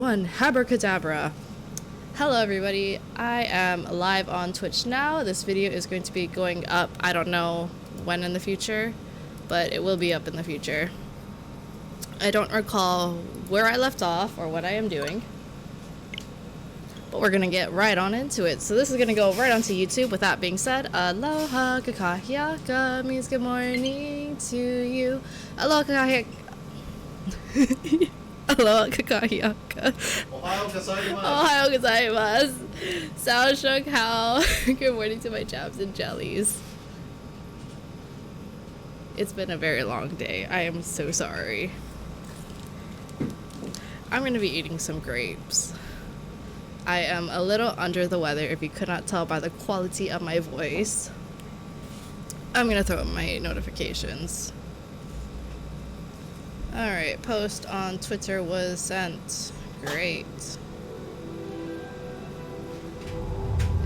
One abracadabra. Hello everybody, I am live on Twitch now. This video is going to be going up, I don't know when in the future, but it will be up in the future. I don't recall where I left off or what I am doing, but we're gonna get right on into it. So this is gonna go right onto YouTube. With that being said, aloha kakahiaka means good morning to you. Aloha kakahiaka. Aloha kakahiaka. Ohio gozaimasu. Ohio gozaimasu. Sao shook how. Good morning to my jams and jellies. It's been a very long day. I am so sorry. I'm gonna be eating some grapes. I am a little under the weather, if you could not tell by the quality of my voice. I'm gonna throw up my notifications. Alright, post on Twitter was sent. Great.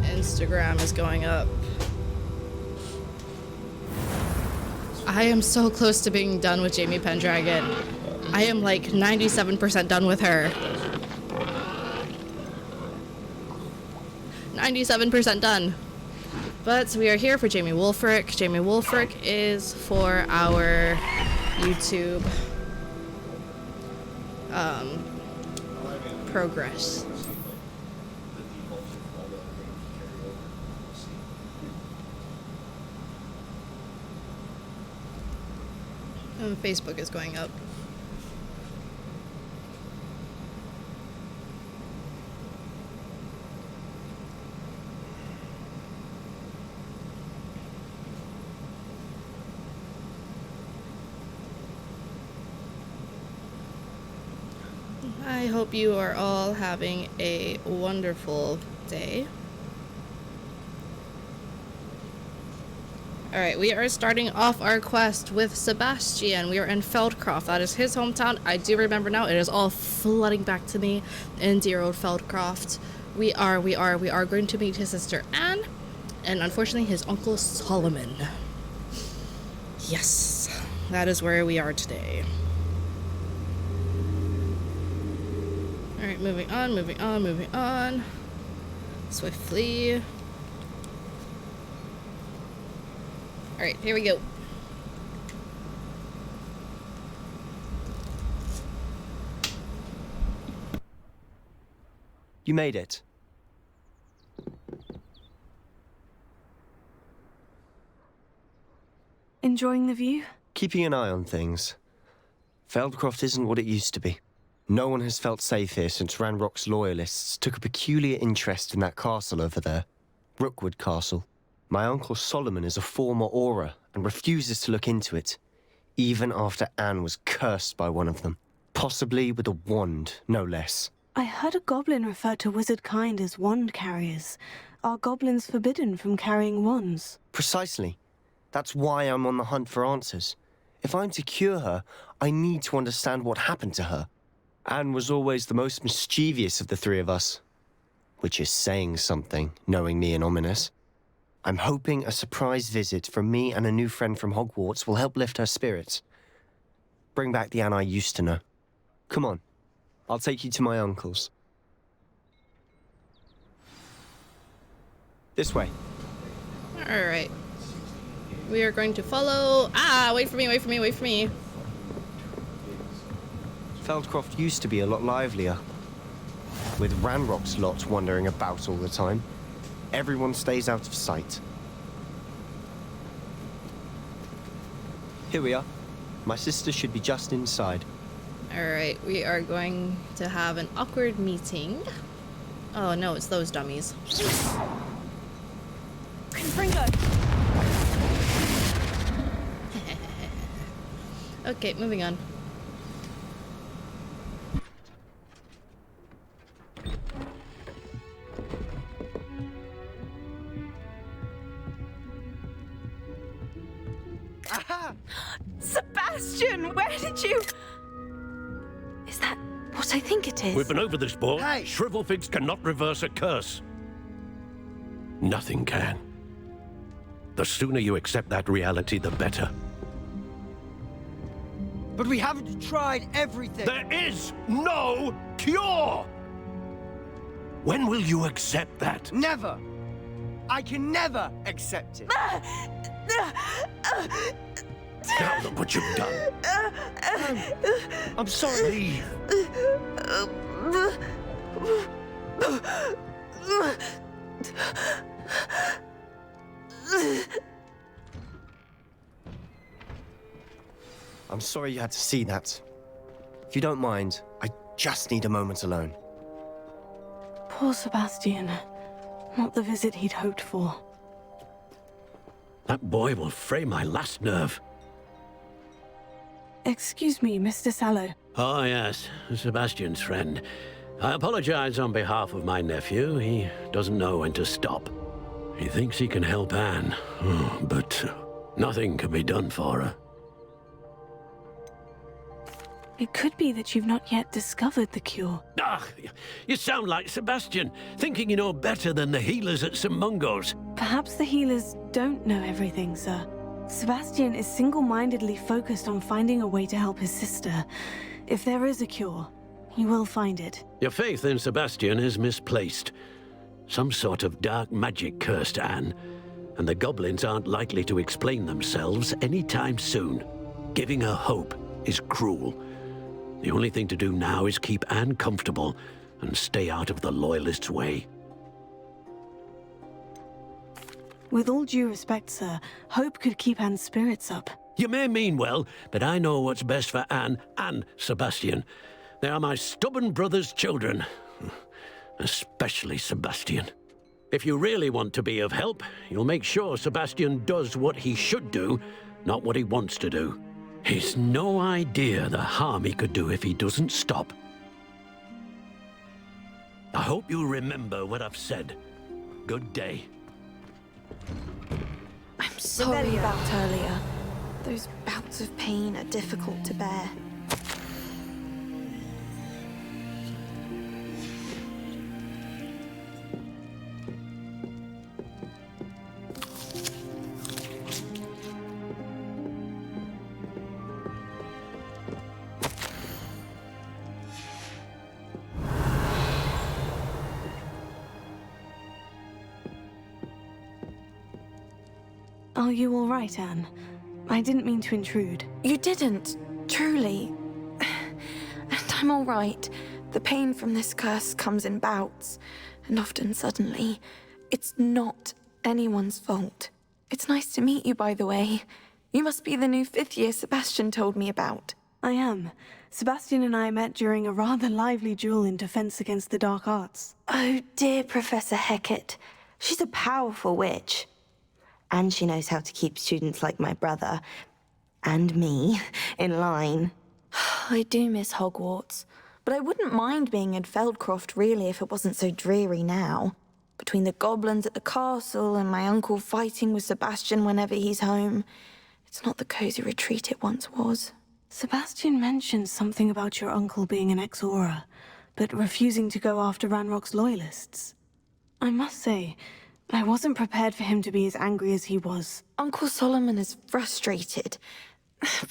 Instagram is going up. I am so close to being done with Jamie Pendragon. I am like 97% done with her. 97% done. But we are here for Jamie Wolfric. Jamie Wolfric is for our YouTube progress. And Facebook is going up. I hope you are all having a wonderful day. Alright, we are starting off our quest with Sebastian. We are in Feldcroft. That is his hometown. I do remember now. It is all flooding back to me in dear old Feldcroft. We are going to meet his sister Anne, and unfortunately his uncle Solomon. Yes, that is where we are today. Alright, moving on. Swiftly. Alright, here we go. You made it. Enjoying the view? Keeping an eye on things. Feldcroft isn't what it used to be. No one has felt safe here since Ranrock's loyalists took a peculiar interest in that castle over there. Rookwood Castle. My uncle Solomon is a former Auror and refuses to look into it, even after Anne was cursed by one of them. Possibly with a wand, no less. I heard a goblin refer to wizard kind as wand carriers. Are goblins forbidden from carrying wands? Precisely. That's why I'm on the hunt for answers. If I'm to cure her, I need to understand what happened to her. Anne was always the most mischievous of the three of us. Which is saying something, knowing me and ominous. I'm hoping a surprise visit from me and a new friend from Hogwarts will help lift her spirits. Bring back the Anne I used to know. Come on, I'll take you to my uncle's. This way. Alright. We are going to follow... Ah, wait for me. Feldcroft used to be a lot livelier. With Ranrock's lot wandering about all the time. Everyone stays out of sight. Here we are. My sister should be just inside. Alright, we are going to have an awkward meeting. Oh no, it's those dummies. Pringo! Okay, moving on. Aha! Sebastian, where did you... Is that what I think it is? We've been over this before. Hey! Shrivelfigs cannot reverse a curse. Nothing can. The sooner you accept that reality, the better. But we haven't tried everything. There is no cure! When will you accept that? Never! I can never accept it. Now look what you've done. I'm sorry. Leave. I'm sorry you had to see that. If you don't mind, I just need a moment alone. Poor Sebastian. Not the visit he'd hoped for. That boy will fray my last nerve. Excuse me, Mr. Sallow. Oh, yes, Sebastian's friend. I apologize on behalf of my nephew. He doesn't know when to stop. He thinks he can help Anne, but nothing can be done for her. It could be that you've not yet discovered the cure. Ah, you sound like Sebastian, thinking you know better than the healers at St. Mungo's. Perhaps the healers don't know everything, sir. Sebastian is single-mindedly focused on finding a way to help his sister. If there is a cure, he will find it. Your faith in Sebastian is misplaced. Some sort of dark magic cursed Anne, and the goblins aren't likely to explain themselves anytime soon. Giving her hope is cruel. The only thing to do now is keep Anne comfortable and stay out of the Loyalists' way. With all due respect, sir, hope could keep Anne's spirits up. You may mean well, but I know what's best for Anne and Sebastian. They are my stubborn brother's children. Especially Sebastian. If you really want to be of help, you'll make sure Sebastian does what he should do, not what he wants to do. He's no idea the harm he could do if he doesn't stop. I hope you remember what I've said. Good day. I'm sorry about earlier. Those bouts of pain are difficult to bear. Are you all right, Anne? I didn't mean to intrude. You didn't, truly. And I'm all right. The pain from this curse comes in bouts, and often suddenly. It's not anyone's fault. It's nice to meet you, by the way. You must be the new 5th year Sebastian told me about. I am. Sebastian and I met during a rather lively duel in defense against the dark arts. Oh dear, Professor Hecat. She's a powerful witch. And she knows how to keep students like my brother, and me, in line. I do miss Hogwarts, but I wouldn't mind being in Feldcroft, really, if it wasn't so dreary now. Between the goblins at the castle and my uncle fighting with Sebastian whenever he's home, it's not the cozy retreat it once was. Sebastian mentioned something about your uncle being an ex-Auror, but refusing to go after Ranrock's loyalists. I must say, I wasn't prepared for him to be as angry as he was. Uncle Solomon is frustrated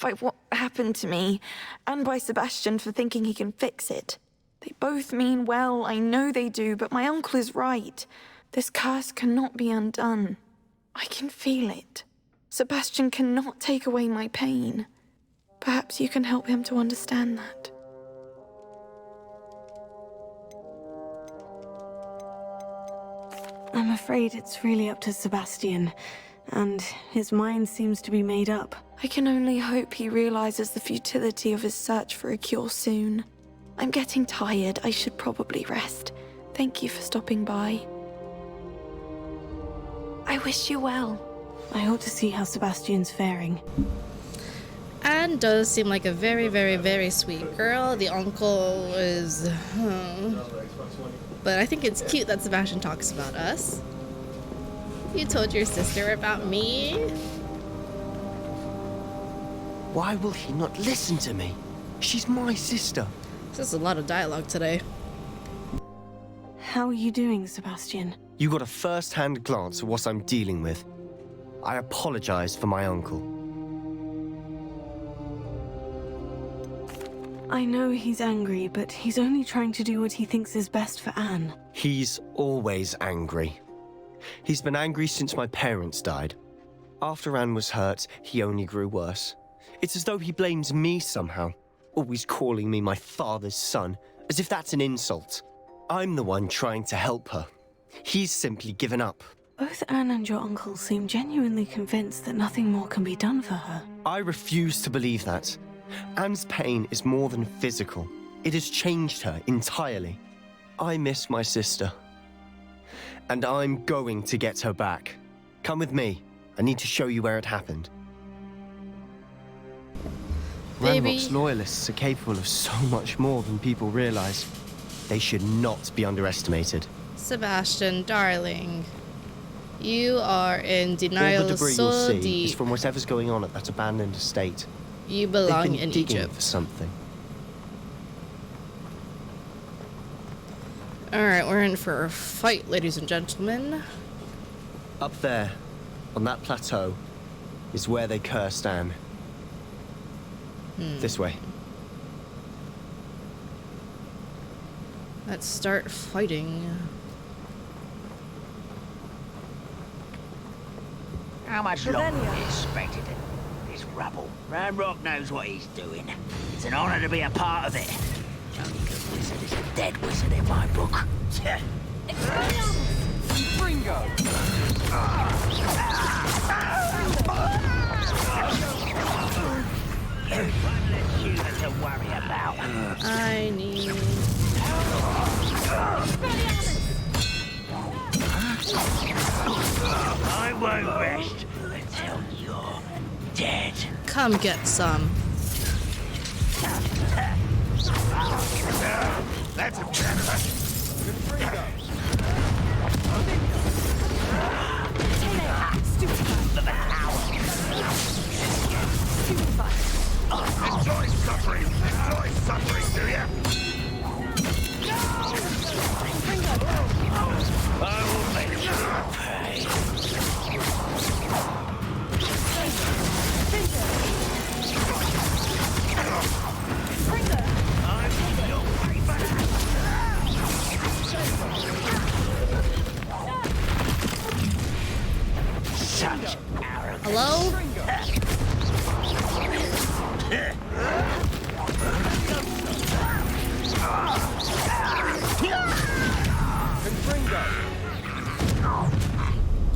by what happened to me, and by Sebastian for thinking he can fix it. They both mean well, I know they do, but my uncle is right. This curse cannot be undone. I can feel it. Sebastian cannot take away my pain. Perhaps you can help him to understand that. I'm afraid it's really up to Sebastian, and his mind seems to be made up. I can only hope he realizes the futility of his search for a cure soon. I'm getting tired. I should probably rest. Thank you for stopping by. I wish you well. I ought to see how Sebastian's faring. Anne does seem like a very, very, very sweet girl. The uncle is... But I think it's cute that Sebastian talks about us. You told your sister about me? Why will he not listen to me? She's my sister. There's a lot of dialogue today. How are you doing, Sebastian? You got a first-hand glance at what I'm dealing with. I apologize for my uncle. I know he's angry, but he's only trying to do what he thinks is best for Anne. He's always angry. He's been angry since my parents died. After Anne was hurt, he only grew worse. It's as though he blames me somehow, always calling me my father's son, as if that's an insult. I'm the one trying to help her. He's simply given up. Both Anne and your uncle seem genuinely convinced that nothing more can be done for her. I refuse to believe that. Anne's pain is more than physical. It has changed her entirely. I miss my sister. And I'm going to get her back. Come with me. I need to show you where it happened. Baby. Ranrock's loyalists are capable of so much more than people realize. They should not be underestimated. Sebastian, darling. You are in All denial the debris so you'll see deep. is from whatever's going on at that abandoned estate. You They've belong been in digging Egypt. for something. Alright, we're in for a fight, ladies and gentlemen. Up there, on that plateau, is where they cursed Anne. This way. Let's start fighting. How much longer do you expect it? This rubble. Ranrock knows what he's doing. It's an honor to be a part of it. Only good wizard is a dead wizard in my book. Fringo! One less human to worry about. I need... I won't rest until you're dead. Come get some. That's a Fringo. Enjoy suffering! Enjoy suffering, do ya? I will make you pay. I will not pay for that. Such arrogance. Hello?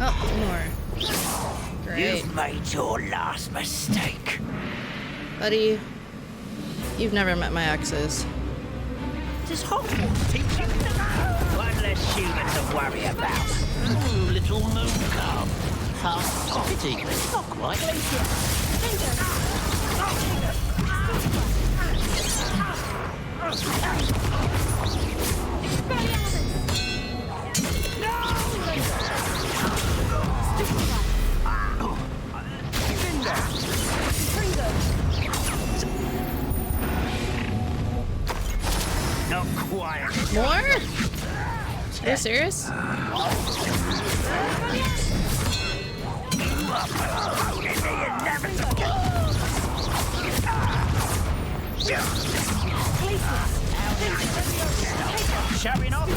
Oh, more. Great. You've made your last mistake. Buddy, you've never met my exes. Does Hogwarts teach you? One less human to worry about. Ooh, little moon cub. Half pity, but not quite. Not quite. More? Are you serious? Showing off.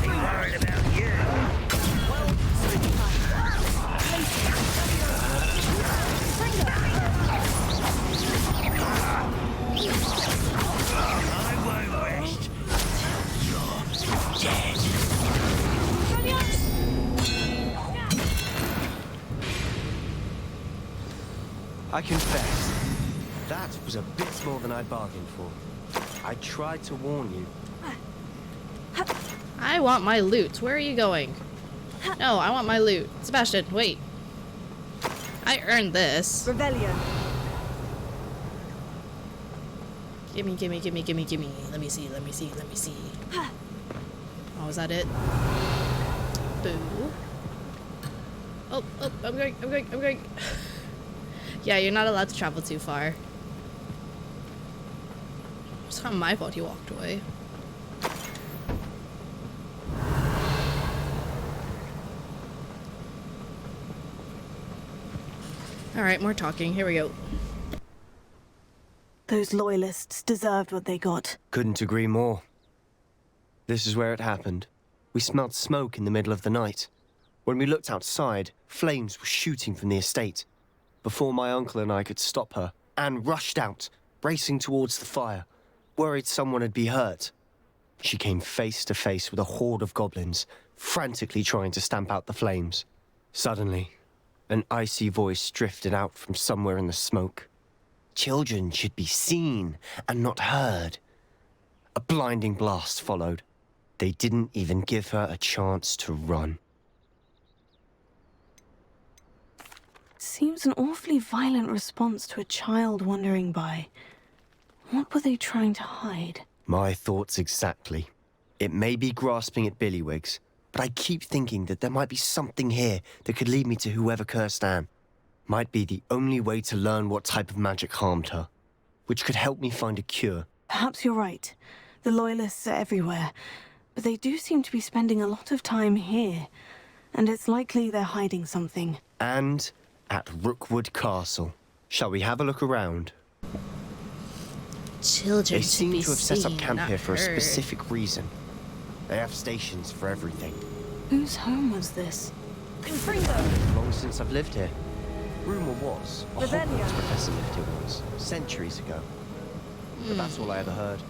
Be worried about you. I won't rest until you're dead. I confess, that was a bit more than I bargained for. I tried to warn you. I want my loot. Where are you going? No, I want my loot. Sebastian, wait. I earned this. Revelio. Gimme, gimme, gimme, gimme, gimme. Let me see, let me see, let me see. Oh, is that it? Boo. Oh, I'm going. Yeah, you're not allowed to travel too far. It's not my fault he walked away. Alright, more talking. Here we go. Those loyalists deserved what they got. Couldn't agree more. This is where it happened. We smelled smoke in the middle of the night. When we looked outside, flames were shooting from the estate. Before my uncle and I could stop her, Anne rushed out, racing towards the fire, worried someone had been hurt. She came face to face with a horde of goblins, frantically trying to stamp out the flames. Suddenly, an icy voice drifted out from somewhere in the smoke. Children should be seen and not heard. A blinding blast followed. They didn't even give her a chance to run. Seems an awfully violent response to a child wandering by. What were they trying to hide? My thoughts exactly. It may be grasping at Billywigs, but I keep thinking that there might be something here that could lead me to whoever cursed Anne. Might be the only way to learn what type of magic harmed her, which could help me find a cure. Perhaps you're right. The Loyalists are everywhere, but they do seem to be spending a lot of time here, and it's likely they're hiding something. And at Rookwood Castle. Shall we have a look around? Children They seem be to have set up seen, camp not here for a heard. specific reason. They have stations for everything. Whose home was this? Long since I've lived here. Rumour was a Hogwarts professor lived here once, centuries ago. But that's all I ever heard.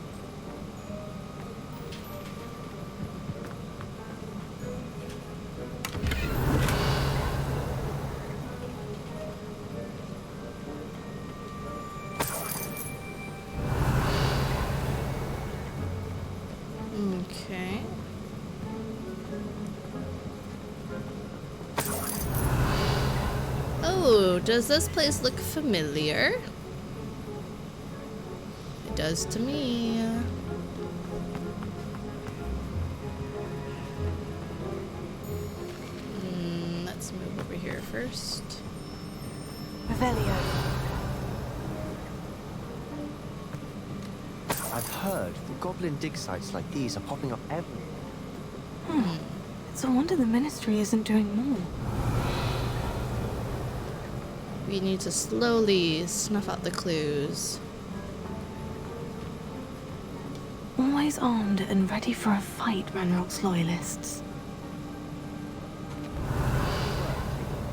Okay. Oh, does this place look familiar? It does to me. Let's move over here first. Revelio. I've heard the goblin dig sites like these are popping up everywhere. It's a wonder the Ministry isn't doing more. We need to slowly snuff out the clues. Always armed and ready for a fight, Ranrock's Loyalists.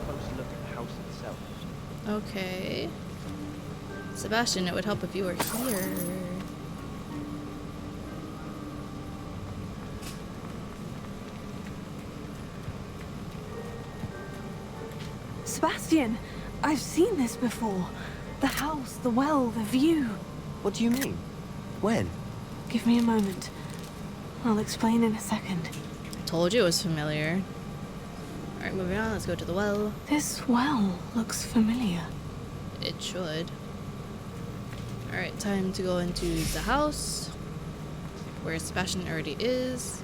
Closer look at the house itself. Okay. Sebastian, it would help if you were here. Sebastian, I've seen this before. The house, the well, the view. What do you mean? When? Give me a moment. I'll explain in a second. Told you it was familiar. Alright, moving on. Let's go to the well. This well looks familiar. It should. Alright, time to go into the house where Sebastian already is.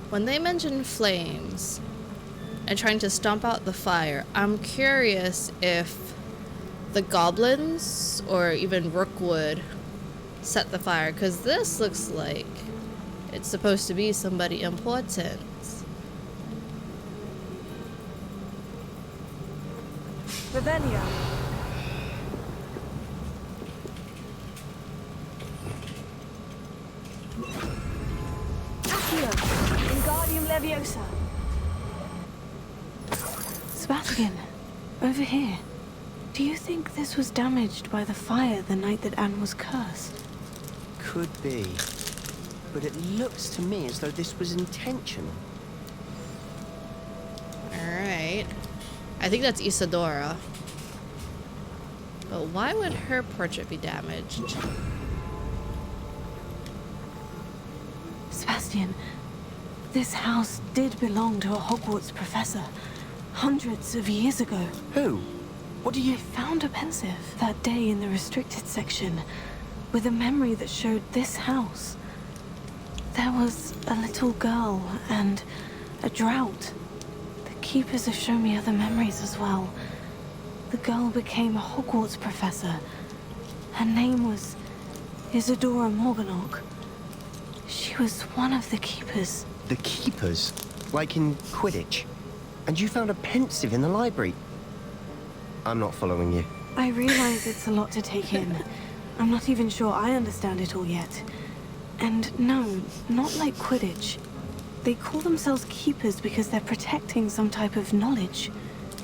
When they mention flames and trying to stomp out the fire, I'm curious if the goblins or even Rookwood set the fire, because this looks like it's supposed to be somebody important. Revelio. Accio. Wingardium Leviosa. Sebastian, over here. Do you think this was damaged by the fire the night that Anne was cursed? Could be. But it looks to me as though this was intentional. Alright. I think that's Isadora. But why would her portrait be damaged? Sebastian, this house did belong to a Hogwarts professor hundreds of years ago. Who? What do I you... found a pensive that day in the restricted section with a memory that showed this house. There was a little girl and a drought. The keepers have shown me other memories as well. The girl became a Hogwarts professor. Her name was Isadora Morganach. She was one of the keepers. The keepers? Like in Quidditch? And you found a pensive in the library? I'm not following you. I realize it's a lot to take in. I'm not even sure I understand it all yet. And no, not like Quidditch. They call themselves keepers because they're protecting some type of knowledge.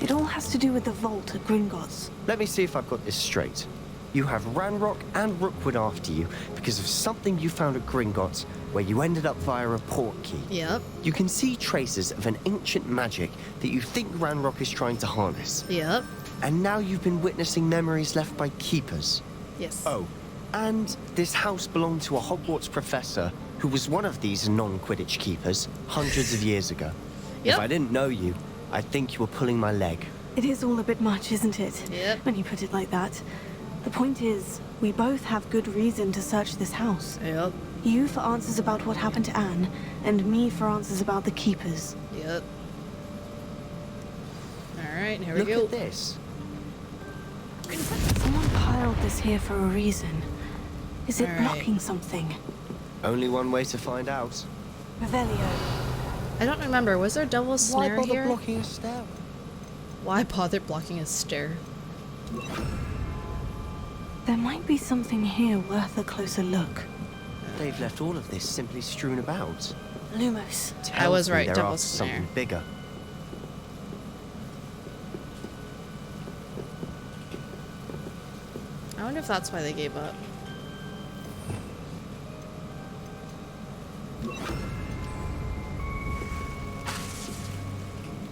It all has to do with the vault at Gringotts. Let me see if I've got this straight. You have Ranrock and Rookwood after you because of something you found at Gringotts where you ended up via a portkey. Yep. You can see traces of an ancient magic that you think Ranrock is trying to harness. Yep. And now you've been witnessing memories left by keepers. Yes. Oh, and this house belonged to a Hogwarts professor who was one of these non-Quidditch keepers hundreds of years ago. Yep. If I didn't know you, I'd think you were pulling my leg. It is all a bit much, isn't it? Yep. When you put it like that. The point is, we both have good reason to search this house. Yep. You for answers about what happened to Anne, and me for answers about the keepers. Yep. Alright, here we Look go. at this. Someone piled this here for a reason. Is it All right. blocking something? Only one way to find out. Revelio. I don't remember. Was there Devil's Snare here? blocking a stair? Why bother blocking a stair? There might be something here worth a closer look. They've left all of this simply strewn about. Lumos. I was Tells me right, they're Devil's after Snare. something bigger. I wonder if that's why they gave up.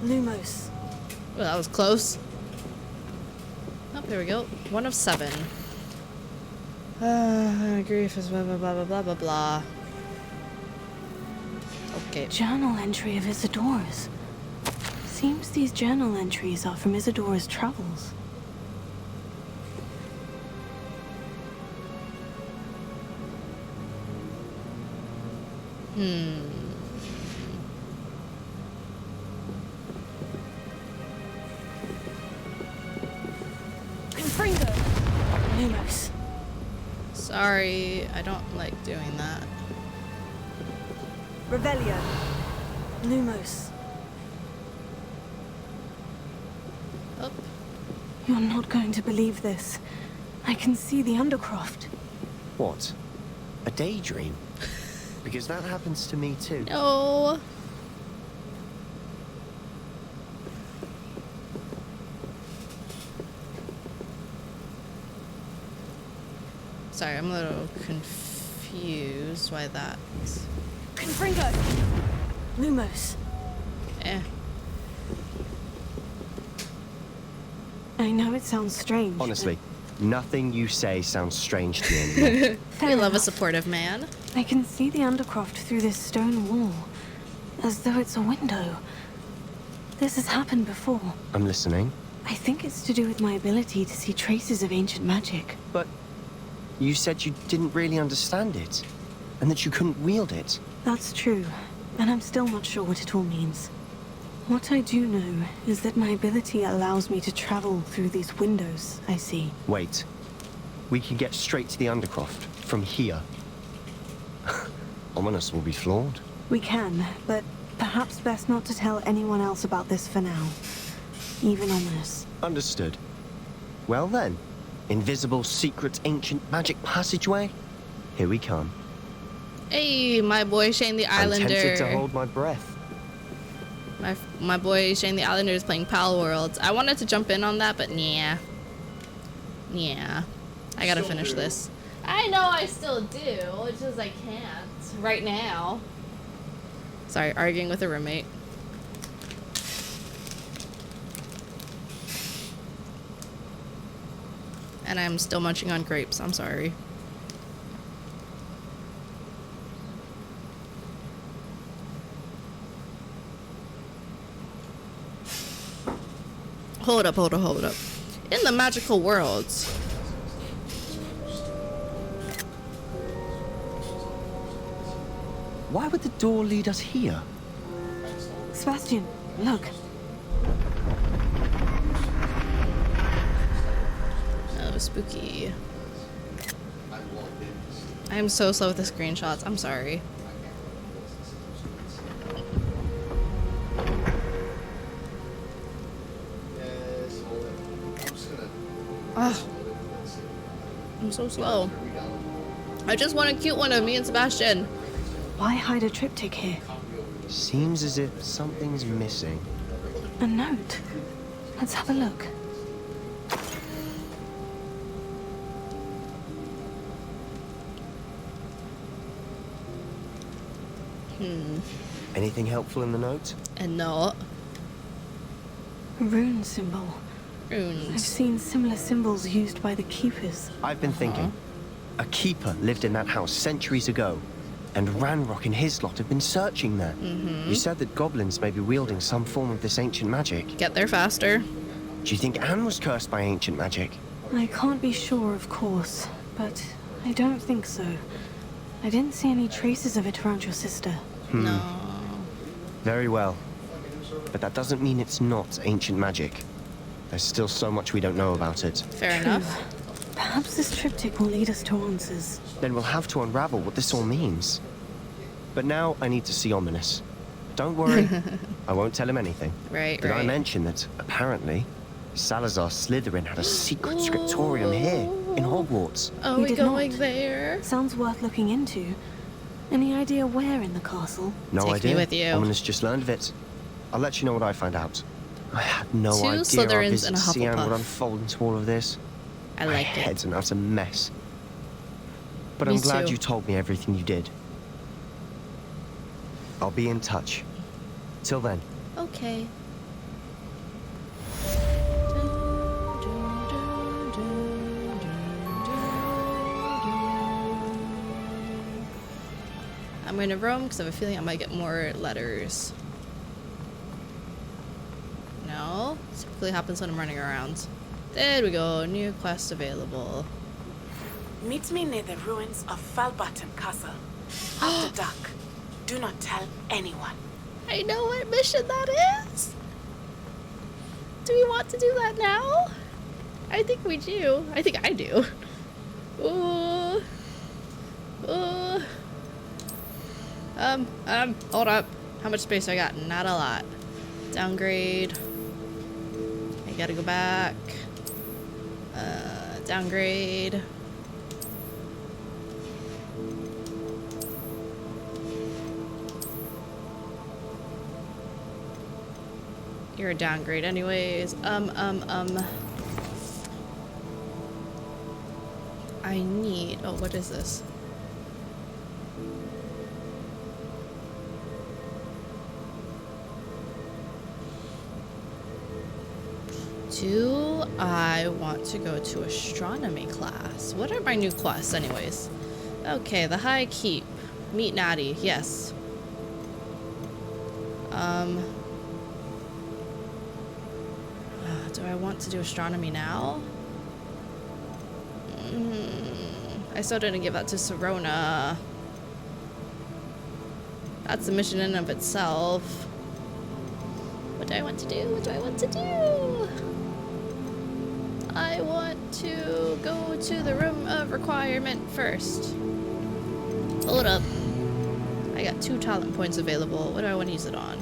Lumos. Well, that was close. Oh, there we go. 1 of 7. Grief is blah blah blah blah blah blah blah. Okay. Journal entry of Isadora's. Seems these journal entries are from Isadora's travels. Confringo. Lumos. Sorry, I don't like doing that. Revelio. Lumos. Oh, You're not going to believe this. I can see the Undercroft. What? A daydream? Because that happens to me too. no. Sorry, I'm a little confused why that. Confringo. Lumos. Eh. I know it sounds strange. but Honestly, nothing you say sounds strange to me anymore. fair We love a enough. supportive man. I can see the Undercroft through this stone wall, as though it's a window. This has happened before. I'm listening. I think it's to do with my ability to see traces of ancient magic. But you said you didn't really understand it, and that you couldn't wield it. That's true, and I'm still not sure what it all means. What I do know is that my ability allows me to travel through these windows I see. Wait. We can get straight to the Undercroft from here. Ominous will be flawed. We can, but perhaps best not to tell anyone else about this for now. Even Ominous. Understood. Well then, invisible, secret, ancient magic passageway. Here we come. Hey, my boy Shane the I'm Islander. tempted to hold my breath. My boy Shane the Islander is playing Pal Worlds. I wanted to jump in on that, but yeah. Yeah. I gotta finish this. I know I still do. It's just I can't right now. Sorry, arguing with a roommate. And I'm still munching on grapes. I'm sorry. Hold up, hold up, hold up. In the magical worlds. Why would the door lead us here? Sebastian, look. Oh, spooky. I am so slow with the screenshots. I'm sorry. I'm so slow. I just want a cute one of me and Sebastian. Why hide a triptych here? Seems as if something's missing. A note. Let's have a look. Anything helpful in the note? And not A rune symbol. I've runes. seen similar symbols used by the keepers. I've been thinking. A keeper lived in that house centuries ago, and Ranrock and his lot have been searching there. You said that goblins may be wielding some form of this ancient magic. Get there faster. Do you think Anne was cursed by ancient magic? I can't be sure, of course, but I don't think so. I didn't see any traces of it around your sister. No. Very well. But that doesn't mean it's not ancient magic. There's still so much we don't know about it. Fair enough. Perhaps this triptych will lead us to answers. Then we'll have to unravel what this all means. But now I need to see Ominous. Don't worry, I won't tell him anything. Right, Did I right. mention that, apparently, Salazar Slytherin had a secret scriptorium here, in Hogwarts? Are We we did going not. there? Sounds worth looking into. Any idea where in the castle? No Take me idea. with you. Ominous just learned of it. I'll let you know what I find out. I had no Two idea our Slytherins visit and a to Cian Hufflepuff. would unfold into all of this. I My like it. head's an utter mess. But Me I'm glad too. you told me everything you did. I'll be in touch. Till then. Okay. I'm going to roam because I have a feeling I might get more letters. No? Typically happens when I'm running around. There we go. New quest available. Meet me near the ruins of Falbaton Castle. After dark. Do not tell anyone. I know what mission that is. Do we want to do that now? I think we do. I think I do. Ooh. Ooh. Hold up. How much space I got? Not a lot. Downgrade. I gotta go back. Downgrade. You're a downgrade anyways. I need, oh, what is this? Do I want to go to astronomy class? What are my new quests anyways? Okay, the High Keep. Meet Natty, yes. Do I want to do astronomy now? I still didn't give that to Serona. That's a mission in and of itself. What do I want to do? What do I want to do? I want to go to the room of requirement first. Hold up. I got 2 talent points available. What do I want to use it on?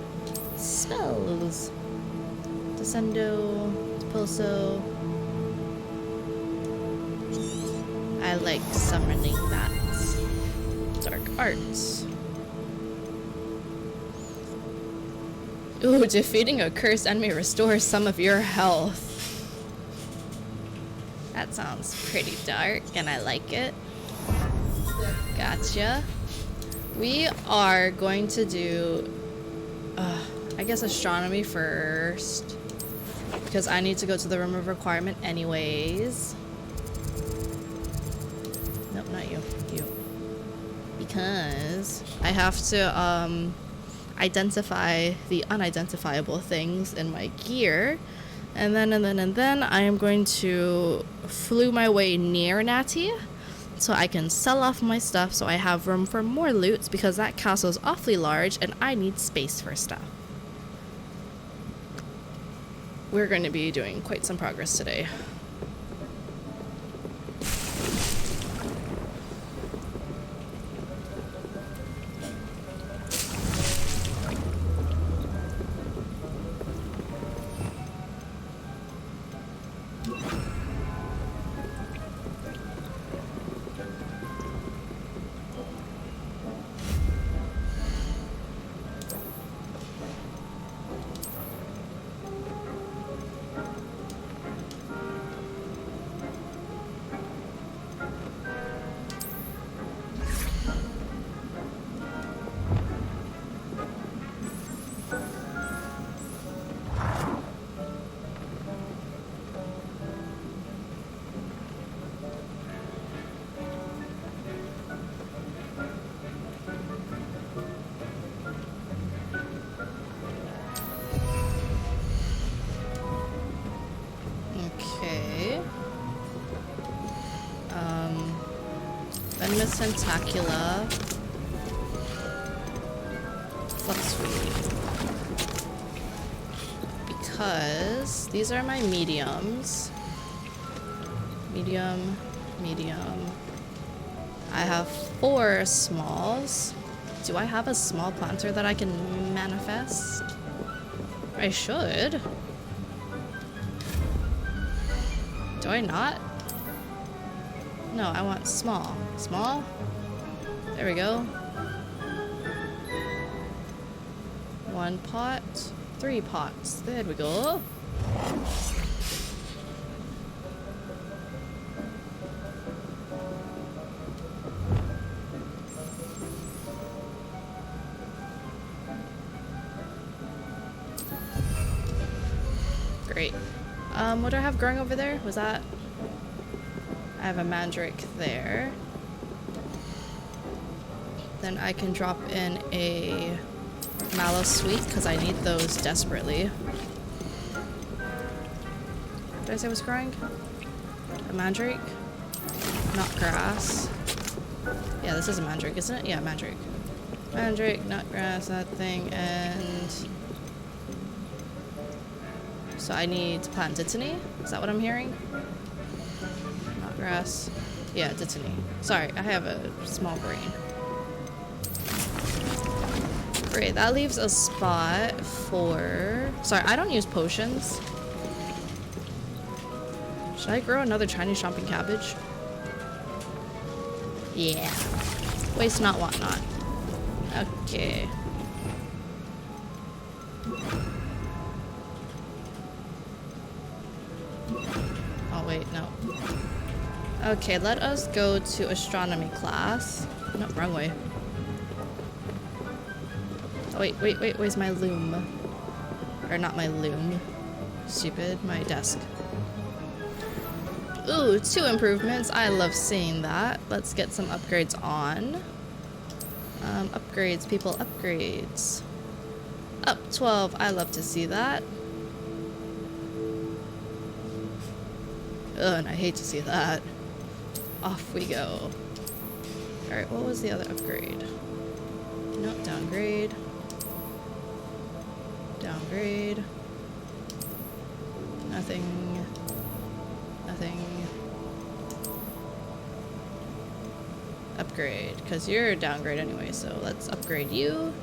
Spells. Descendo. Pulso. I like summoning that. Dark arts. Ooh, defeating a cursed enemy restores some of your health. That sounds pretty dark, and I like it. Gotcha. We are going to do, I guess, astronomy first. Because I need to go to the room of requirement anyways. Nope, not you. You. Because I have to, identify the unidentifiable things in my gear. And then I am going to flew my way near Natty so I can sell off my stuff so I have room for more loot because that castle is awfully large and I need space for stuff. We're going to be doing quite some progress today. Venomous Tentacula. Fluxweed. Because these are my mediums. Medium, medium. I have 4 smalls. Do I have a small planter that I can manifest? I should. Do I not? No, I want small. Small? There we go. 1 pot, 3 pots. There we go. Great. What do I have growing over there? Was that? I have a mandrake there. Then I can drop in a mallow sweet because I need those desperately. Did I say it was growing? A mandrake? Not grass. Yeah, this is a mandrake, isn't it? Yeah, mandrake. Mandrake, not grass, that thing, and... So I need to plant Dittany? Is that what I'm hearing? Not grass. Yeah, Dittany. Sorry, I have a small brain. Great, that leaves a spot for... Sorry, I don't use potions. Should I grow another Chinese chomping cabbage? Yeah. Waste not, want not. Okay. Oh wait, no. Okay, let us go to astronomy class. No, wrong way. Oh wait, where's my loom? Or not my loom. Stupid, my desk. Ooh, 2 improvements. I love seeing that. Let's get some upgrades on. Upgrades, people, upgrades. Up 12, I love to see that. Ugh, and I hate to see that. Off we go. Alright, what was the other upgrade? No, downgrade. Downgrade. Nothing. Nothing. Upgrade, because you're a downgrade anyway, so let's upgrade you.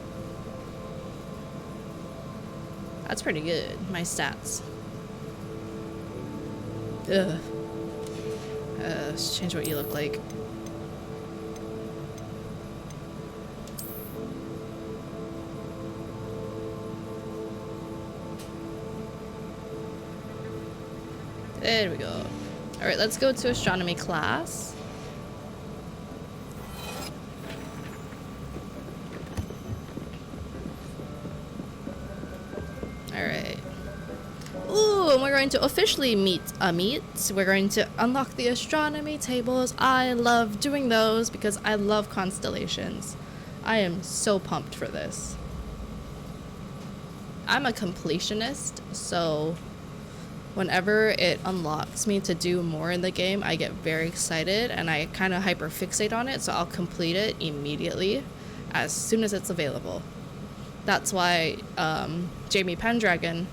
That's pretty good, my stats. Ugh. Let's change what you look like. There we go. Alright, let's go to astronomy class. Alright. Ooh, and we're going to officially meet. We're going to unlock the astronomy tables. I love doing those because I love constellations. I am so pumped for this. I'm a completionist, so whenever it unlocks me to do more in the game, I get very excited and I kind of hyper fixate on it, so I'll complete it immediately as soon as it's available. That's why Jamie Pendragon,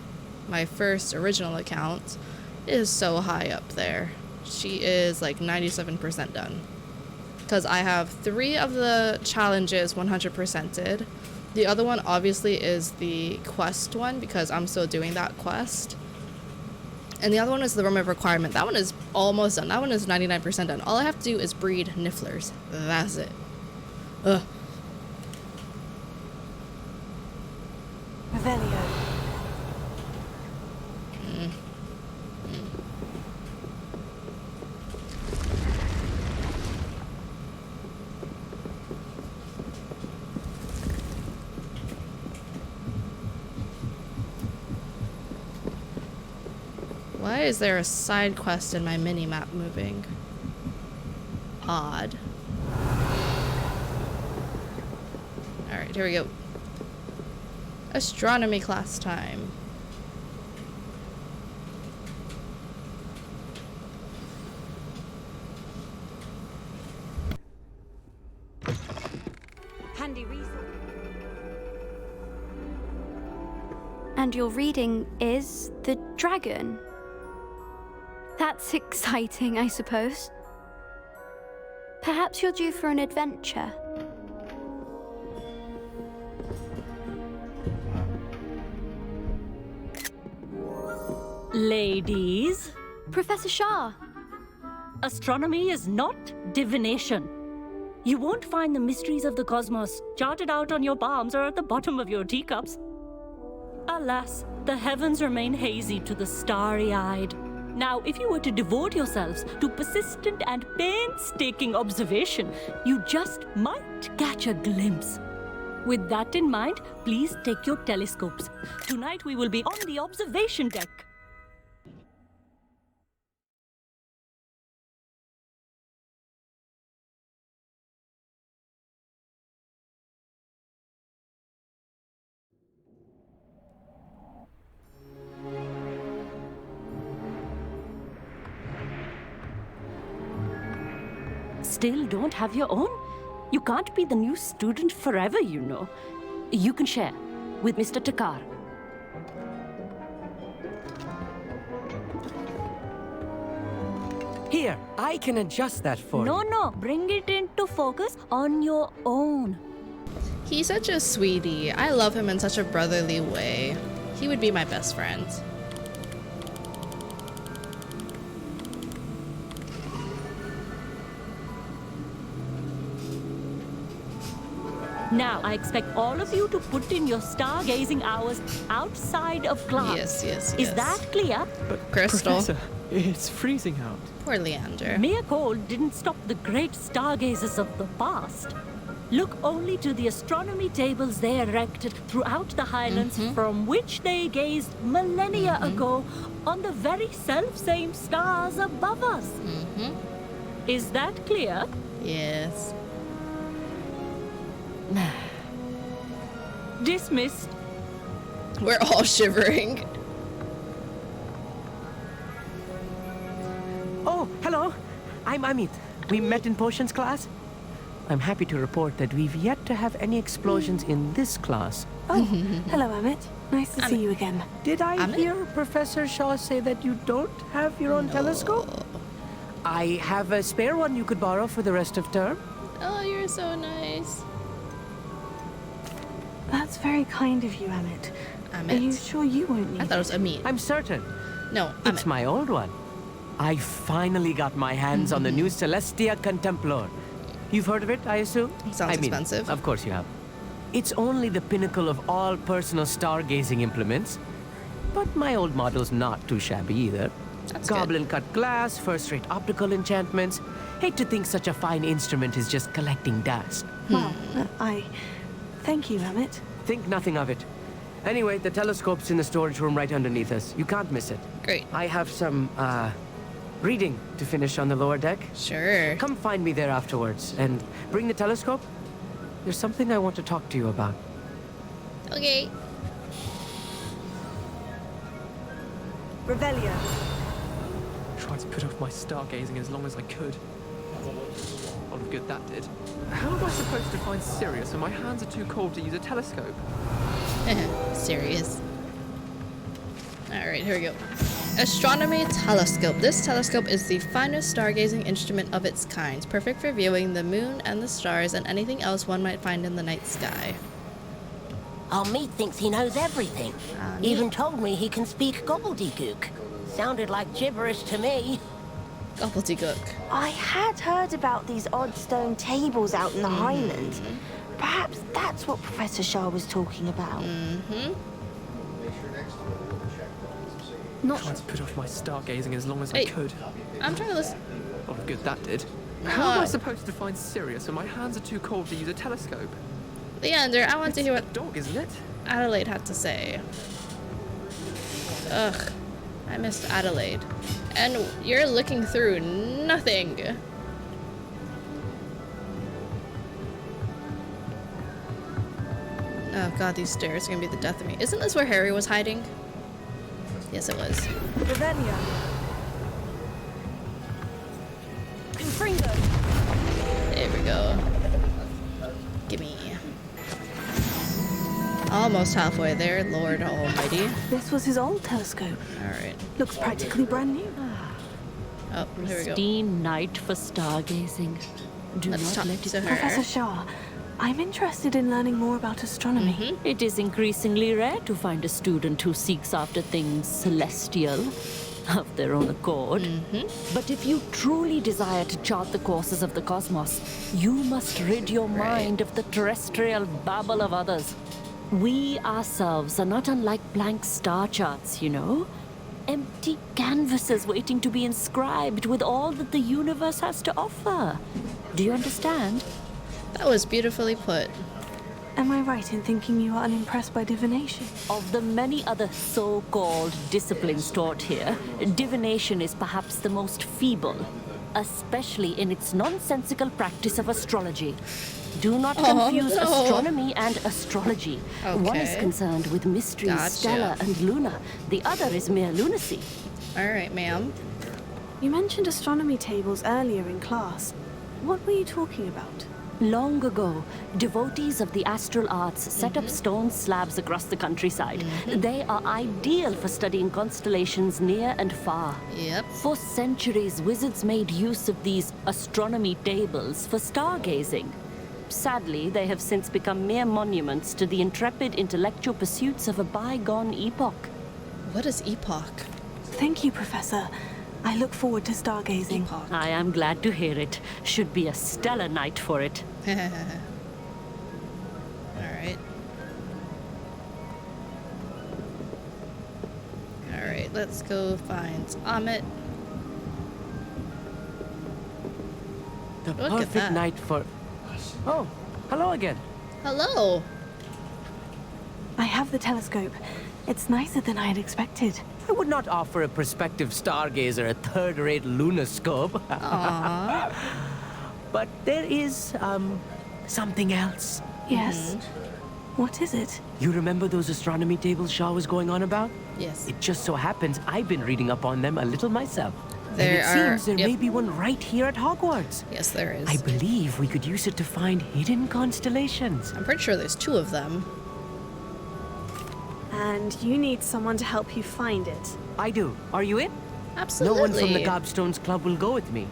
my first original account, is so high up there. She is like 97% done. Because I have 3 of the challenges 100%ed. The other one obviously is the quest one because I'm still doing that quest. And the other one is the room of requirement. That one is almost done. That one is 99% done. All I have to do is breed nifflers. That's it. Ugh. Revelio. Why is there a side quest in my mini-map moving? Odd. Alright, here we go. Astronomy class time. handy resource. And your reading is the dragon. That's exciting, I suppose. Perhaps you're due for an adventure. Ladies, Professor Shah. astronomy is not divination. You won't find the mysteries of the cosmos charted out on your palms or at the bottom of your teacups. Alas, the heavens remain hazy to the starry-eyed. Now, if you were to devote yourselves to persistent and painstaking observation, you just might catch a glimpse. With that in mind, please take your telescopes. Tonight we will be on the observation deck. Still don't have your own? You can't be the new student forever, you know. You can share with Mr. Takar. Here, I can adjust that for you. No, bring it into focus on your own. He's such a sweetie. I love him in such a brotherly way. He would be my best friend. Now, I expect all of you to put in your stargazing hours outside of class. Yes. Is that clear? But Crystal. Professor, it's freezing out. Poor Leander. Mere cold didn't stop the great stargazers of the past. Look only to the astronomy tables they erected throughout the highlands from which they gazed millennia ago on the very self-same stars above us. Is that clear? Yes. Dismissed. We're all shivering. Oh, hello. I'm Amit. We met in potions class. I'm happy to report that we've yet to have any explosions in this class. Oh, hello, Amit. Nice to see you again. Did I Amit? hear Professor Shaw say that you don't have your own telescope? I have a spare one you could borrow for the rest of term. Oh, you're so nice. That's very kind of you, Amit. Amit. Are you sure you won't need I thought it was Amit. I'm certain. No, It's Amit. my old one. I finally got my hands on the new Celestia Contemplar. You've heard of it, I assume? Sounds expensive. Of course you have. It's only the pinnacle of all personal stargazing implements. But my old model's not too shabby either. That's Goblin cut glass, first-rate optical enchantments. Hate to think such a fine instrument is just collecting dust. Well, I... Thank you, Amit. Think nothing of it. Anyway, the telescope's in the storage room right underneath us. You can't miss it. Great. I have some, reading to finish on the lower deck. Sure. Come find me there afterwards, and bring the telescope. There's something I want to talk to you about. Okay. Revelio. Tried to put off my stargazing as long as I could. All of good that did. How am I supposed to find Sirius when my hands are too cold to use a telescope? Serious. Alright, here we go. Astronomy telescope. This telescope is the finest stargazing instrument of its kind, perfect for viewing the moon and the stars and anything else one might find in the night sky. Amit thinks he knows everything. Even told me he can speak gobbledygook. Sounded like gibberish to me. Gobbledygook. I had heard about these odd stone tables out in the Highlands. Perhaps that's what Professor Shah was talking about. Not Tried to put off my stargazing as long as I Hey. could. I'm trying to listen. All of good that did. How am I supposed to find Sirius when my hands are too cold to use a telescope? Leander, I want to hear what Dog, isn't it? Adelaide had to say. Ugh. I missed Adelaide. And you're looking through nothing. Oh god, these stairs are gonna be the death of me. Isn't this where Harry was hiding? Yes, it was. Revelio. There we go. Gimme. Almost halfway there, Lord Almighty. This was his old telescope. Alright. Looks practically brand new. Oh, here we go. Pristine night for stargazing. Do Let's not talk let to it her. Professor Shah, I'm interested in learning more about astronomy. It is increasingly rare to find a student who seeks after things celestial of their own accord. But if you truly desire to chart the courses of the cosmos, you must rid your mind of the terrestrial babble of others. We ourselves are not unlike blank star charts, you know? Empty canvases waiting to be inscribed with all that the universe has to offer. Do you understand? That was beautifully put. Am I right in thinking you are unimpressed by divination? Of the many other so-called disciplines taught here, divination is perhaps the most feeble, especially in its nonsensical practice of astrology. Do not confuse astronomy and astrology. One is Okay. concerned with mysteries, Gotcha. stellar and lunar. The other is mere lunacy. Alright, ma'am. You mentioned astronomy tables earlier in class. What were you talking about? Long ago, devotees of the astral arts set up stone slabs across the countryside. They are ideal for studying constellations near and far. Yep. For centuries, wizards made use of these astronomy tables for stargazing. Sadly, they have since become mere monuments to the intrepid intellectual pursuits of a bygone epoch. What is epoch? Thank you, Professor. I look forward to stargazing. Epoch. I am glad to hear it. Should be a stellar night for it. Alright. Alright, let's go find Amit. The Look at perfect that. night for... Oh, hello again. Hello! I have the telescope. It's nicer than I had expected. I would not offer a prospective stargazer a third-rate lunoscope. But there is, something else. Yes. What is it? You remember those astronomy tables Shaw was going on about? Yes. It just so happens I've been reading up on them a little myself. There and it are- seems there yep. may be one right here at Hogwarts. Yes, there is. I believe we could use it to find hidden constellations. I'm pretty sure there's 2 of them. And you need someone to help you find it. I do. Are you in? Absolutely. No one from the Gobstones Club will go with me.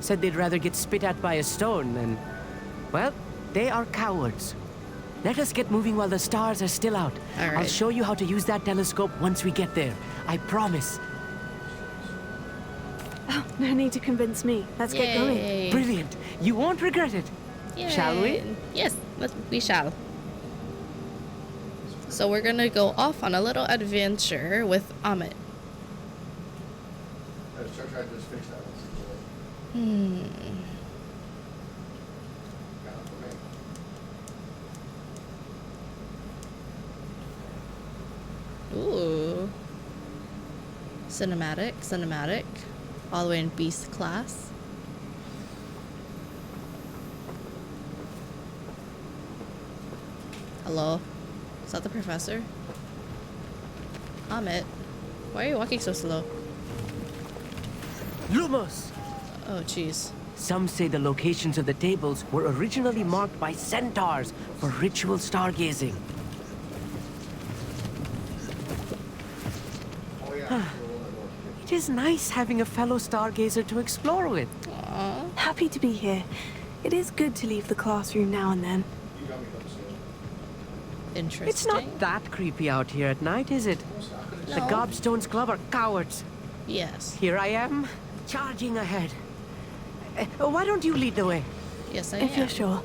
Said they'd rather get spit at by a stone than... Well, they are cowards. Let us get moving while the stars are still out. All right. I'll show you how to use that telescope once we get there. I promise. Oh, no need to convince me. Let's get going. Yay. Brilliant. You won't regret it. Shall we? Yay. Yes, we shall. So we're gonna go off on a little adventure with Amit. Ooh. Cinematic. All the way in Beast class. Hello? Is that the professor? Amit, why are you walking so slow? Lumos! Oh, jeez. Some say the locations of the tables were originally marked by centaurs for ritual stargazing. It is nice having a fellow stargazer to explore with. Happy to be here. It is good to leave the classroom now and then. Interesting. It's not that creepy out here at night, is it? The No. Gobstones Club are cowards. Yes. Here I am, charging ahead. Why don't you lead the way? Yes, I If am. you're sure.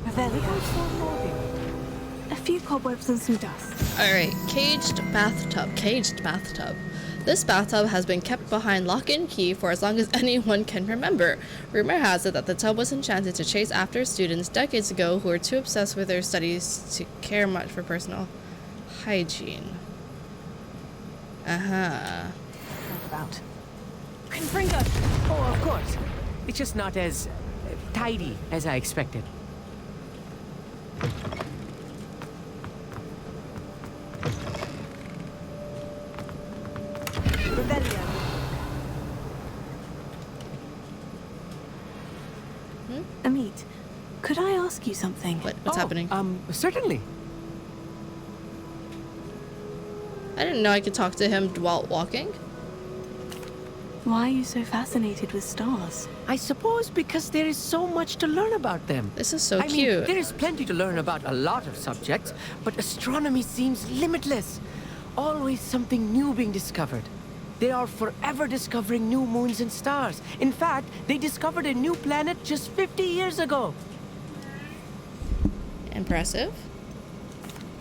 Revelio. A few cobwebs and some dust. Alright, caged bathtub. This bathtub has been kept behind lock and key for as long as anyone can remember. Rumor has it that the tub was enchanted to chase after students decades ago who were too obsessed with their studies to care much for personal hygiene. About. Confringo! Oh, of course. It's just not as tidy as I expected. Revelio. Amit, Could I ask you something? What's happening? Certainly. I didn't know I could talk to him while walking. Why are you so fascinated with stars? I suppose because there is so much to learn about them. This is so I cute. mean, there is plenty to learn about a lot of subjects, but astronomy seems limitless. Always something new being discovered. They are forever discovering new moons and stars. In fact, they discovered a new planet just 50 years ago. Impressive.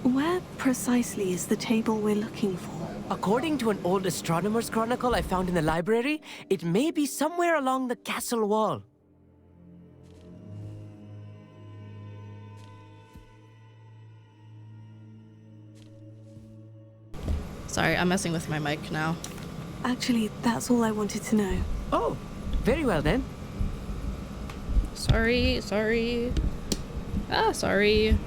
Where precisely is the table we're looking for? According to an old astronomer's chronicle I found in the library, it may be somewhere along the castle wall. Sorry, I'm messing with my mic now. Actually, that's all I wanted to know. Oh, very well then. Sorry. Ah, sorry.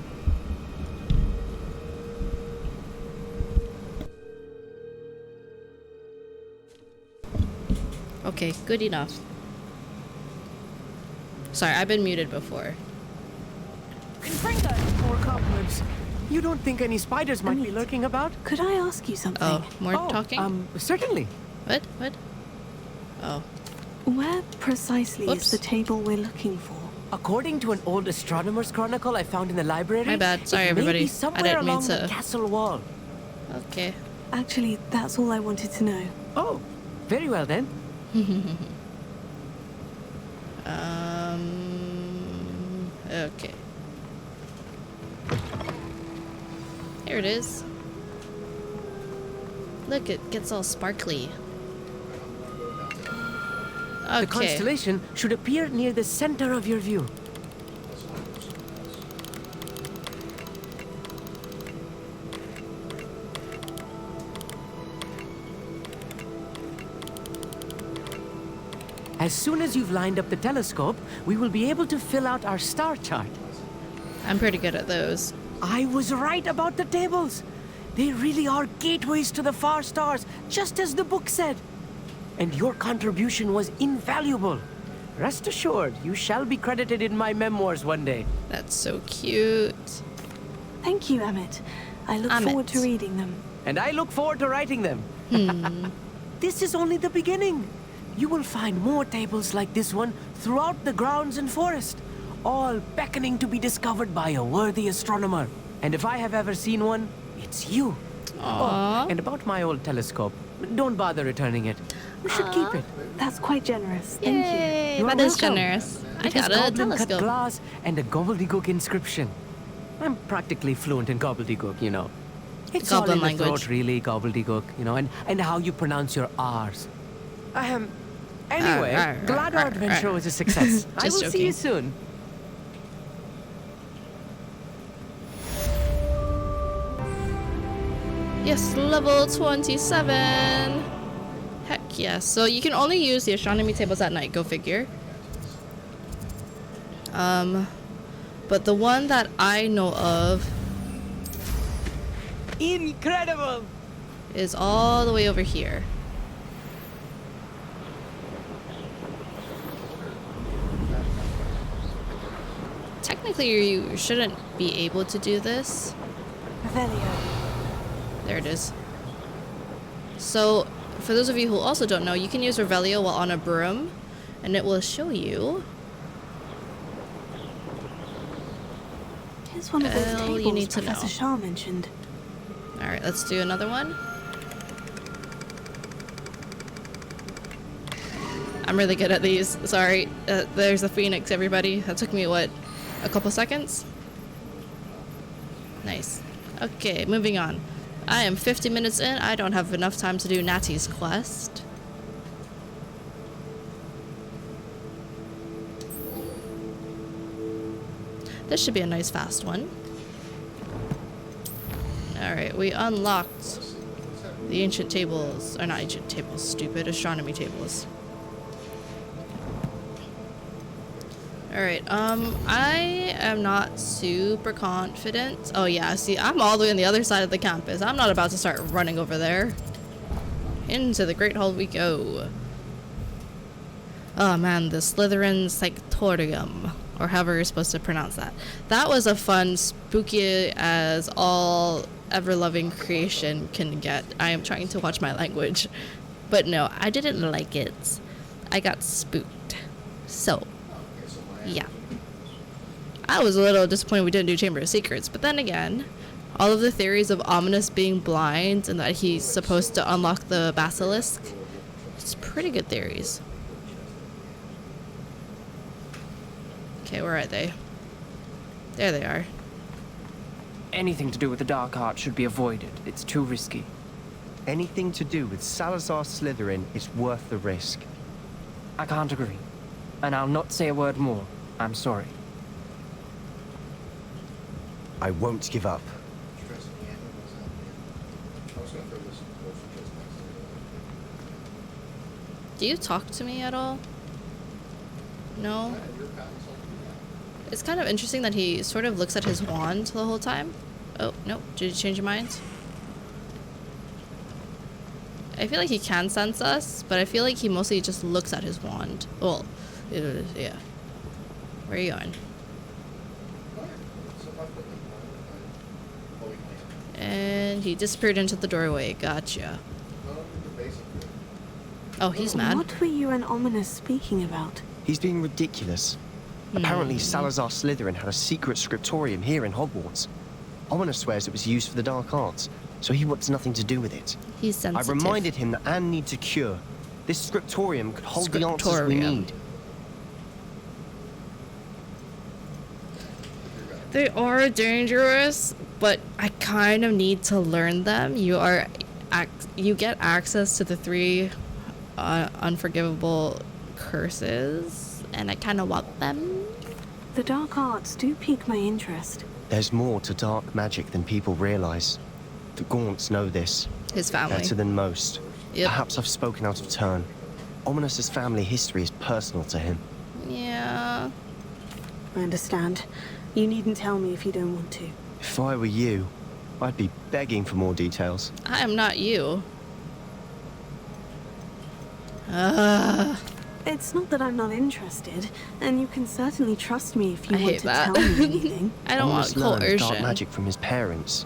Okay, good enough. Sorry, I've been muted before. More cobwebs. You don't think any spiders might be lurking about? Could I ask you something? Oh, more talking? Certainly. What? Oh. Where precisely is the table we're looking for? According to an old astronomer's chronicle I found in the library, My bad. Sorry, it everybody. May be I somewhere didn't mean along the to. castle wall. Okay. Actually, that's all I wanted to know. Oh, very well then. Okay. Here it is. Look, it gets all sparkly. Okay. The constellation should appear near the center of your view. As soon as you've lined up the telescope, we will be able to fill out our star chart. I'm pretty good at those. I was right about the tables. They really are gateways to the far stars, just as the book said. And your contribution was invaluable. Rest assured, you shall be credited in my memoirs one day. That's so cute. Thank you, Emmett. I look forward to reading them. And I look forward to writing them. This is only the beginning. You will find more tables like this one throughout the grounds and forest, all beckoning to be discovered by a worthy astronomer. And if I have ever seen one, it's you. Aww. Oh, and about my old telescope, don't bother returning it. We should keep it. That's quite generous. Thank Yay, you. that is generous. I It has got a goblin-cut telescope. glass and a gobbledygook inscription. I'm practically fluent in gobbledygook, you know. It's Goblin all in the language. throat, really, gobbledygook, you know, and how you pronounce your R's. Anyway, glad our adventure was a success. I will see you soon. Yes, level 27. Heck yes. So you can only use the astronomy tables at night, go figure. But the one that I know of Incredible! is all the way over here. Technically, you shouldn't be able to do this. There it is. So, for those of you who also don't know, you can use Revelio while on a broom, and it will show you. Here's one of those tables you need to Professor know. Shah mentioned. Alright, let's do another one. I'm really good at these. Sorry. There's a phoenix, everybody. That took me, what, a couple seconds? Nice. Okay, moving on. I am 50 minutes in. I don't have enough time to do Natty's quest. This should be a nice fast one. Alright, we unlocked the ancient tables. Or not ancient tables, stupid astronomy tables. Alright, I am not super confident. Oh yeah, see, I'm all the way on the other side of the campus. I'm not about to start running over there. Into the Great Hall we go. Oh man, the Slytherin Sectorium. or however you're supposed to pronounce that. That was a fun, spooky as all ever-loving creation can get. I am trying to watch my language. But no, I didn't like it. I got spooked. So, yeah. I was a little disappointed we didn't do Chamber of Secrets, but then again, all of the theories of Ominous being blind and that he's supposed to unlock the basilisk, it's pretty good theories. Okay, where are they? There they are. Anything to do with the dark art should be avoided. It's too risky. Anything to do with Salazar Slytherin is worth the risk. I can't agree. And I'll not say a word more. I'm sorry. I won't give up. Do you talk to me at all? No? It's kind of interesting that he sort of looks at his wand the whole time. Oh, no. Did you change your mind? I feel like he can sense us, but I feel like he mostly just looks at his wand. Well, yeah. Where are you going? And he disappeared into the doorway. Gotcha. Oh, he's mad. What were you and Ominous speaking about? He's being ridiculous. Apparently, Salazar Slytherin had a secret scriptorium here in Hogwarts. Ominous swears it was used for the dark arts, so he wants nothing to do with it. He's sensitive. I reminded him that Anne needs a cure. This scriptorium could hold the answers we need. They are dangerous, but I kind of need to learn them. You get access to the 3 unforgivable curses, and I kind of want them. The dark arts do pique my interest. There's more to dark magic than people realize. The Gaunts know this. His family. Better than most. Yep. Perhaps I've spoken out of turn. Ominous's family history is personal to him. Yeah. I understand. You needn't tell me if you don't want to. If I were you, I'd be begging for more details. I am not you. It's not that I'm not interested, and you can certainly trust me if you want to that. tell me anything. I don't want coercion. Dark magic from his parents.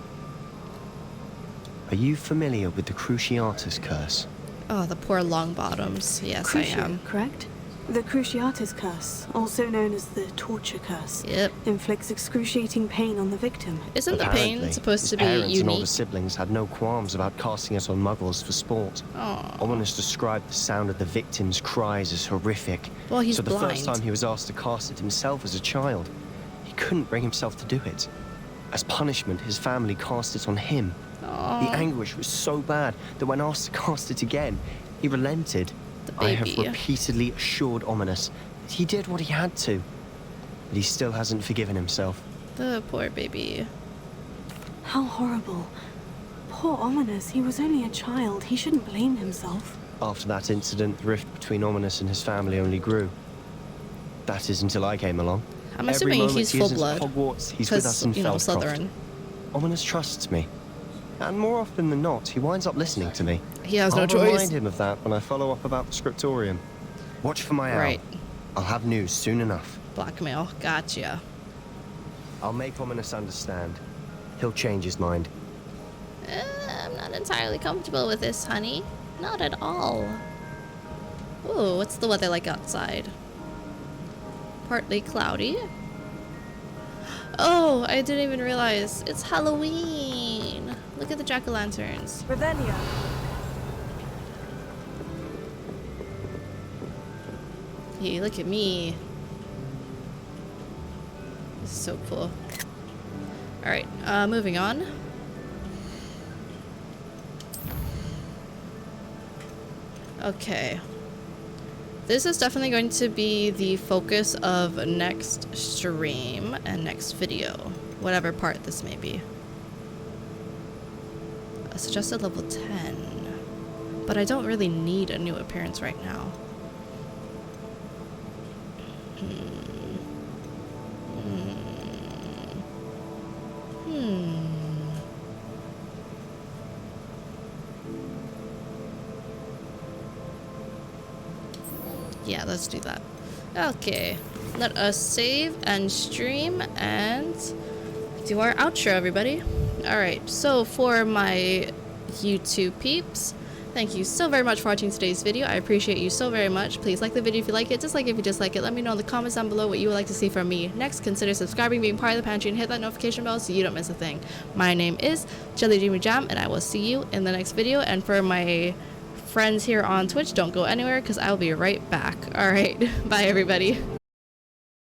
Are you familiar with the Cruciatus curse? Oh, the poor Longbottoms. Yes, I am. Correct? The Cruciatus curse, also known as the torture curse, inflicts excruciating pain on the victim. Isn't the pain supposed to be parents unique? And older siblings had no qualms about casting it on muggles for sport. Aww. Ominous described the sound of the victim's cries as horrific. Well, he's so the blind. first time he was asked to cast it himself as a child, he couldn't bring himself to do it. As punishment, his family cast it on him. Aww. The anguish was so bad that when asked to cast it again, he relented. I have repeatedly assured Ominous that he did what he had to, but he still hasn't forgiven himself. The poor baby. How horrible. Poor Ominous, he was only a child. He shouldn't blame himself. After that incident, the rift between Ominous and his family only grew. That is until I came along. I'm assuming he's full blood. Hogwarts, he's with us in Feldcroft. Slytherin. Ominous trusts me. And more often than not, he winds up listening to me. He has no I'll choice. remind him of that when I follow up about the scriptorium. Watch for my owl. I'll have news soon enough. Blackmail. Gotcha. I'll make Ominous understand. He'll change his mind. I'm not entirely comfortable with this, honey. Not at all. Ooh, what's the weather like outside? Partly cloudy. Oh, I didn't even realize. It's Halloween. Look at the jack-o'-lanterns. Revelia. Hey, look at me. This is so cool. Alright, moving on. Okay. This is definitely going to be the focus of next stream and next video. Whatever part this may be. A suggested level 10. But I don't really need a new appearance right now. Yeah, let's do that. Okay, let us save and stream and do our outro, everybody. Alright, so for my YouTube peeps, thank you so very much for watching today's video. I appreciate you so very much. Please like the video if you like it, dislike it if you dislike it. Let me know in the comments down below what you would like to see from me next. Consider subscribing, being part of the pantry, and hit that notification bell so you don't miss a thing. My name is Jelly Jimmy Jam, and I will see you in the next video. And for my friends here on Twitch, don't go anywhere because I'll be right back. Alright, bye everybody.